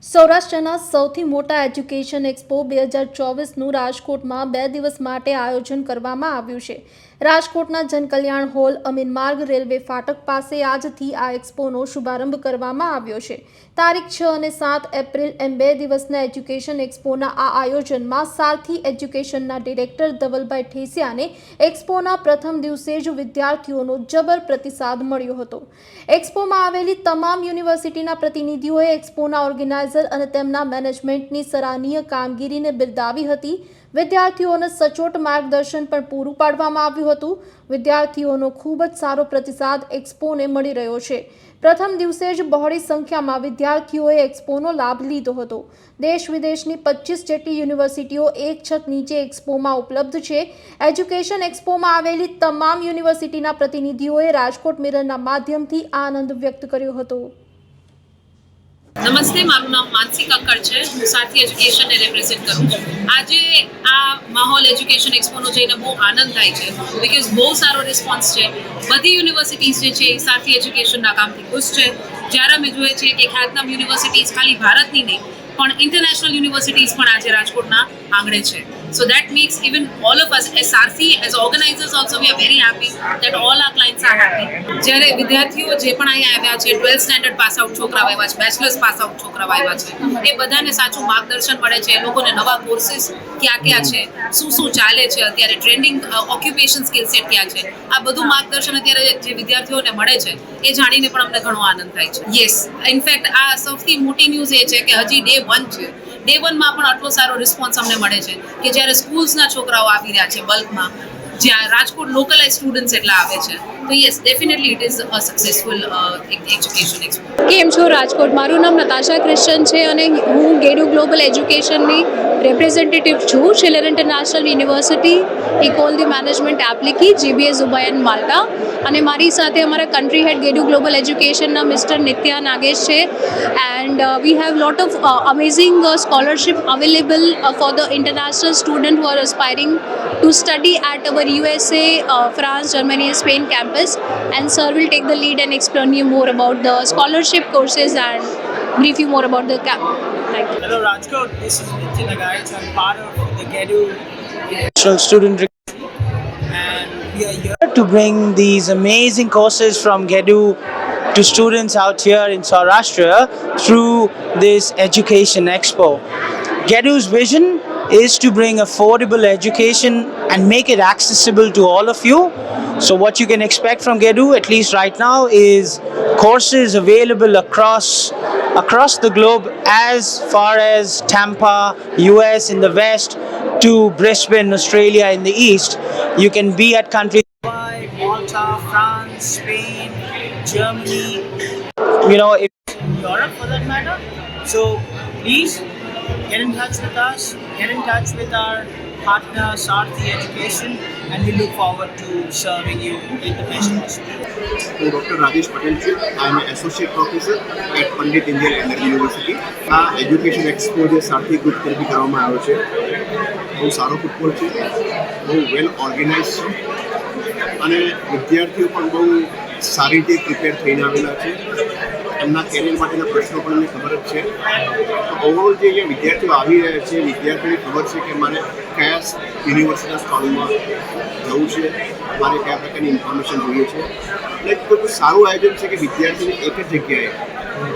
સૌરાષ્ટ્રના સૌથી મોટા એજ્યુકેશન એક્સપો 2024નું રાજકોટમાં 2 દિવસ માટે આયોજન કરવામાં આવ્યું છે. રાજકોટના જનકલ્યાણ હોલ અમીન માર્ગ રેલવે ફાટક પાસે આજથી આ એક્સપોનો શુભારંભ કરવામાં આવ્યો છે. તારીખ 6 અને 7 એપ્રિલ એમ 2 દિવસના એજ્યુકેશન એક્સપોના આ આયોજનમાં સારથી એજ્યુકેશનના ડિરેક્ટર ધવલભાઈ ઠેસિયાને એક્સપોના પ્રથમ દિવસે જ વિદ્યાર્થીઓનો જબર પ્રતિસાદ મળ્યો હતો. એક્સપોમાં આવેલી તમામ યુનિવર્સિટીના પ્રતિનિધિઓએ એક્સપોના ઓર્ગેનાઇઝર અને તેમના મેનેજમેન્ટની સરાહનીય કામગીરીને બિરદાવી હતી. વિદ્યાર્થીઓને સચોટ માર્ગદર્શન પણ પૂરું પાડવામાં આવ્યું હતું. વિદ્યાર્થીઓનો ખૂબ જ સારો પ્રતિસાદ એક્સપોને મળી રહ્યો છે. પ્રથમ દિવસે જ બહોળી સંખ્યામાં વિદ્યાર્થીઓએ એક્સપોનો લાભ લીધો હતો. દેશ વિદેશની 25 જેટલી યુનિવર્સિટીઓ એક છત નીચે એક્સપોમાં ઉપલબ્ધ છે. એજ્યુકેશન એક્સપોમાં આવેલી તમામ યુનિવર્સિટીના પ્રતિનિધિઓએ રાજકોટ મિરરના માધ્યમથી આનંદ વ્યક્ત કર્યો હતો. નમસ્તે, મારું નામ માનસી કક્કડ છે. હું સારથી એજ્યુકેશનને રિપ્રેઝેન્ટ કરું છું. આજે આ માહોલ એજ્યુકેશન એક્સપોનો જોઈને બહુ આનંદ થાય છે, બિકોઝ બહુ સારો રિસ્પોન્સ છે. બધી યુનિવર્સિટીઝ જે છે એ સારથી એજ્યુકેશનના કામથી ખુશ છે. જ્યારે અમે જોઈએ છીએ કે ખ્યાતનામ યુનિવર્સિટીઝ ખાલી ભારતની નહીં પણ ઇન્ટરનેશનલ યુનિવર્સિટીઝ પણ આજે રાજકોટના આંગણે છે. So that makes even all of us as Sarthi, as organizers also, we are very happy that all our clients are happy. જ્યારે વિદ્યાર્થીઓ જે પણ અહીંયા આવ્યા છે, 12th સ્ટેન્ડર્ડ પાસ આઉટ છોકરાઓ આવ્યા છે, બેચલર્સ પાસ આઉટ છોકરાઓ આવ્યા છે, એ બધાને સાચું માર્ગદર્શન મળે છે. એ લોકોને નવા કોર્સીસ ક્યાં છે, શું ચાલે છે, અત્યારે ટ્રેન્ડિંગ ઓક્યુપેશન સ્કિલ સેટ ક્યાં છે, આ બધું માર્ગદર્શન અત્યારે જે વિદ્યાર્થીઓને મળે છે એ જાણીને પણ અમને ઘણો આનંદ થાય છે. યસ, ઇનફેક્ટ આ સૌથી મોટી ન્યૂઝ એ છે કે હજી ડે 1 છે. ડે 1માં પણ આટલો સારો રિસ્પોન્સ અમને મળે છે કે જ્યારે સ્કૂલ્સના છોકરાઓ આવી રહ્યા છે બલ્કમાં, જ્યાં રાજકોટ લોકલાઇઝ સ્ટુડન્ટ્સ એટલા આવે છે. તો yes, definitely it is a successful education expo. કેમ છો રાજકોટ? મારું નામ નતાશા ક્રિશ્ચન છે અને હું ગેડુ ગ્લોબલ એજ્યુકેશનની રિપ્રેઝેન્ટેટિવ છું. Schiller international university Ecole de management applique GBA ઝુબાયન માલ્ટા, અને મારી સાથે અમારા કન્ટ્રી હેડ ગેડુ ગ્લોબલ એજ્યુકેશનના મિસ્ટર નિત્યા નાગેશ છે. And we have lot of amazing scholarship available for the international student who are aspiring to study at our USA, France, Germany, Spain campus, and sir will take the lead and explain you more about the scholarship courses and brief you more about the Thank you. Hello Rajkot, this is Nitin Nagaj. I'm part of the GEDU National Student and we are here to bring these amazing courses from GEDU to students out here in Saurashtra through this Education Expo. GEDU's vision is to bring affordable education and make it accessible to all of you. So what you can expect from GEDU, at least right now, is courses available across the globe, as far as Tampa, US in the west, to Brisbane, Australia in the east. You can be at countries like Malta, France, Spain, Germany, Europe for that matter. So please get in touch with us, get in touch with our partner Sarthi Education, and we look forward to serving you in the best possible. હું doctor Rajesh Patel છું. I am associate professor at Pandit Indian energy university. આ education expo જે Sarathi group તરફથી કરવામાં આવ્યો છે, બહુ સારો ફૂટબોલ છે, બહુ વેલ ઓર્ગેનાઇઝ છે, અને વિદ્યાર્થીઓ પણ બહુ સારી રીતે પ્રિપેર થઈને આવેલા છે. એમના કેરિયર માટેના પ્રશ્નો પણ અમને ખબર જ છે. ઓવરઓલ જે અહીંયા વિદ્યાર્થીઓ આવી રહ્યા છે, વિદ્યાર્થીઓને ખબર છે કે મારે કયા યુનિવર્સિટીના સ્ટોલમાં જવું છે, મારે કયા પ્રકારની ઇન્ફોર્મેશન જોઈએ છે. એટલે કોઈ સારું આયોજન છે કે વિદ્યાર્થીઓને એક જ જગ્યાએ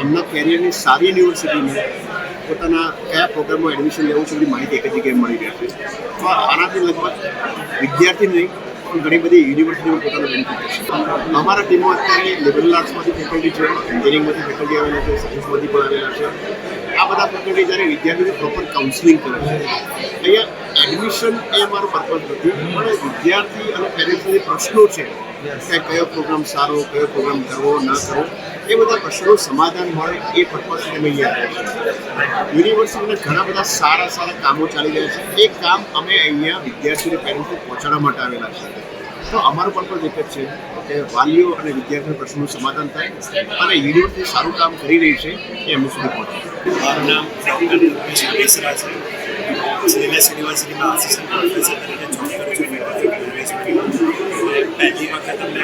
એમના કેરિયરની સારી યુનિવર્સિટીમાં પોતાના કયા પ્રોગ્રામમાં એડમિશન લેવું છે, બધી માહિતી એક જ જગ્યાએ મળી રહેશે. તો આનાથી લગભગ વિદ્યાર્થી નહીં પણ ઘણી બધી યુનિવર્સિટીમાં પોતાનો બેનિફિટ થશે. અમારા ટીમમાં અત્યારે લિબરલ આર્ટ્સમાંથી ફેકલ્ટી છે, એન્જિનિયરિંગમાંથી ફેકલ્ટી આવેલા છે, સાયન્સમાંથી પણ આવેલા છે. આ બધા ફેકલ્ટી જ્યારે વિદ્યાર્થીઓને પ્રોપર કાઉન્સિલિંગ કરે છે. અહીંયા એડમિશન એ અમારો પર્પઝ નથી, પણ વિદ્યાર્થી અને પેરેન્ટ્સના જે પ્રશ્નો છે કે કયો પ્રોગ્રામ સારો, કયો પ્રોગ્રામ કરવો ન કરવો, એ બધા પ્રશ્નોનું સમાધાન મળે એ પર્પઝથી અમે અહીંયા આવ્યા છીએ. યુનિવર્સિટીના ઘણા બધા સારા કામો ચાલી રહ્યા છે. એ કામ અમે અહીંયા વિદ્યાર્થીઓને પેરેન્ટ્સને પહોંચાડવા માટે આવેલા છે. તો અમારો પર્પઝ એક જ છે કે વાલીઓ અને વિદ્યાર્થીઓના પ્રશ્નોનું સમાધાન થાય અને યુનિવર્સિટી સારું કામ કરી રહી છે એ અમને સુધી પહોંચે. મારું નામ ડૉક્ટર બેસરા છે. સિલેબસ યુનિવર્સિટીમાં આસિસ્ટન્ટ પ્રોફેસર તરીકે જોબ કરું છું. પહેલી વખત અમને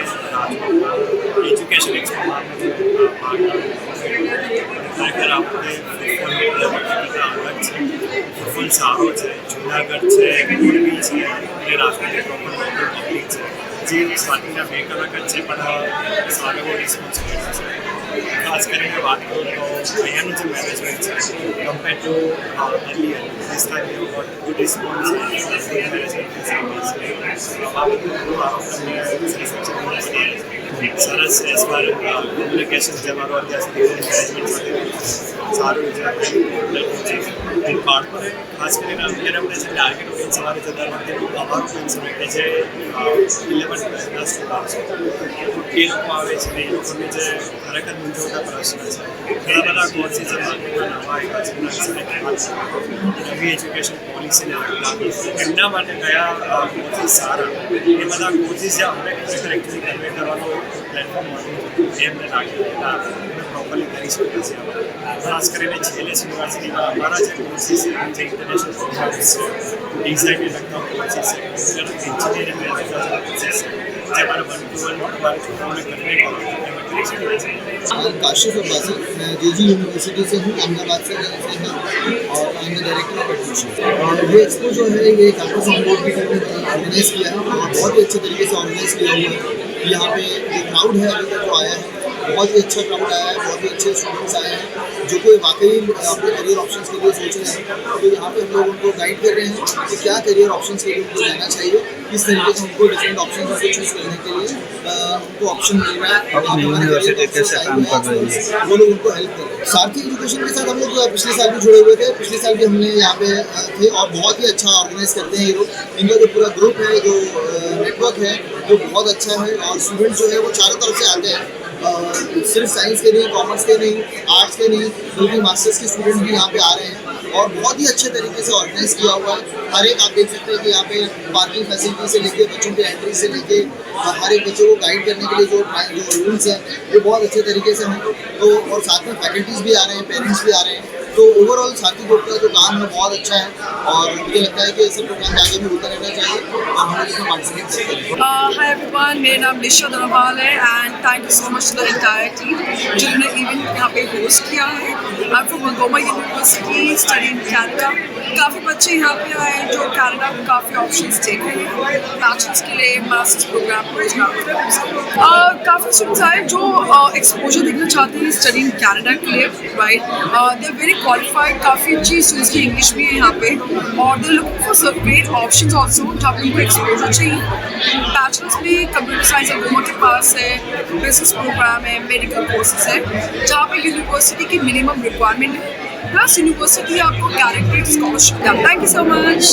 એજ્યુકેશન એક્સપોમાં ખરેખર આપણે સારો છે. જુનાગઢ છે, મોરબી છે અને રાજકોટ પ્રોપર લોકલ પબ્લિક છે જે સ્ટાર્ટિંગના 2 કલાક જ છે પણ સારો એવો રિસ્પોન્સ મળ્યો છે. ખાસ કરીને વાત કરું તો અહીંયાનું જે મેનેજમેન્ટ છે compare to earlier this time you got good response સરસ એઝ પર કોમ્યુનિકેશન જે મારો અત્યાર સુધી મેનેજમેન્ટ સાથે સારું છે. બાળકોને ખાસ કરીને અત્યારે અમને જે ટાર્ગેટ ઓડિયન્સ અમારે જતા વખતે અમારું ઓડિયન્સ હોય કે જે 11-10 સ્ટુડન્ટ છે એ લોકો આવે છે ને એ લોકોને જે ખરેખર મૂંઝવતા પ્રશ્ન છે. ઘણા બધા કોર્સિસ જે માર્કેટમાં નવા આવ્યા છે નવી એજ્યુકેશન પોલિસીને લગતા એમના માટે કયા કોર્સિસ સારા એ બધા કોર્સિસ જે અમને ખરેખર એકચ્યુઅલી કન્વે કરવાનો પ્લેટફોર્મ મળ્યું એ અમને લાગ્યું પ્રોપરલી કરી શકીએ છીએ. ખાસ કરીને જેએલએસ યુનિવર્સિટીમાં અમારા જે કોર્સિસ છે જે ઇન્ટરનેશનલ પ્રોગ્રામ્સ છે ડિઝાઇનને લગતા કોર્સિસ છે એન્જિનિયરિંગ લગતા કોર્સિસ છે જે મારા 1 to 1 મારા છોકરાઓને કન્વે કરવાનું એમાં કરી શકીએ છીએ. काशिफ अब्बासी, मैं जेजी यूनिवर्सिटी से हूँ, अहमदाबाद से और I am director of admission. ये एक्सपो जो है ये कैंपस ऑन बोर्ड की टीम ने ऑर्गेनाइज किया है और बहुत ही अच्छे तरीके से ऑर्गेनाइज किया हुआ है. यहाँ पे जो क्राउड है अभी तक जो आया है बहुत ही अच्छा क्राउड आया है, बहुत ही अच्छे स्टूडेंट्स आए हैं जो कि वाकई अपने करियर ऑप्शंस के लिए सोच रहे हैं. तो यहाँ पे हम लोग उनको गाइड कर रहे हैं कि क्या करियर ऑप्शंस के लिए उनको जाना चाहिए, किस तरीके से उनको डिफरेंट ऑप्शन को चूज़ करने के लिए उनको ऑप्शन मिल रहा है. अपनी यूनिवर्सिटी कैसे काम कर रही है वो लोग उनको हेल्प कर रहे हैं. सारथी एजुकेशन के साथ हम लोग पिछले साल भी जुड़े हुए थे. पिछले साल भी हमने यहाँ पे थे और बहुत ही अच्छा ऑर्गेनाइज करते हैं ये लोग. इनका जो पूरा ग्रुप है, जो नेटवर्क है वो बहुत अच्छा है और स्टूडेंट जो है वो चारों तरफ से आते हैं. सिर्फ साइंस के नहीं, कॉमर्स के नहीं, आर्ट्स के नहीं, बल्कि मास्टर्स के स्टूडेंट भी यहाँ पे आ रहे हैं और बहुत ही अच्छे तरीके से ऑर्गेनाइज किया हुआ है. हर एक आप देख सकते हैं कि यहाँ पे पार्किंग फैसिलिटी से लेके बच्चों की एंट्री से लेके हर एक बच्चे को गाइड करने के लिए जो रूल्स हैं वो बहुत अच्छे तरीके से हैं. तो और साथ में फैकल्टीज़ भी आ रहे हैं, पेरेंट्स भी आ रहे हैं. तो ओवरऑल साथी ग्रुप का जो काम है बहुत अच्छा है और मुझे लगता है कि ऐसे प्रोग्राम आगे भी होता रहना चाहिए और हम लोग इसमें पार्टिसिपेट करते हैं. Hi everyone, मेरा नाम निशा दरवाल है and thank you so much to the entire team जिन्होंने इवेंट यहाँ पे होस्ट किया है. I am from Algoma university, study in Canada. काफ़ी बच्चे यहाँ पे आए हैं जो कनाडा में काफ़ी ऑप्शंस देख रहे हैं बैचलर्स के लिए, मास्टर्स प्रोग्राम काफ़ी स्टूडेंट्स आए जो एक्सपोजर देखना चाहते हैं स्टडी इन कनाडा के लिए. Right, they are very qualified. काफ़ी अच्छी स्टूडेंट्स की इंग्लिश भी है यहाँ पे और they looking for some great options also जहाँ पे उनको एक्सपोजर चाहिए. बैचलर्स में कंप्यूटर साइंस गोमा के पास है, बिजनेस प्रोग्राम है, मेडिकल कोर्सेज है जहाँ पे यूनिवर्सिटी की मिनिमम रिक्वायरमेंट है प्लस यूनिवर्सिटी आपको character scholarship. Thank you so much.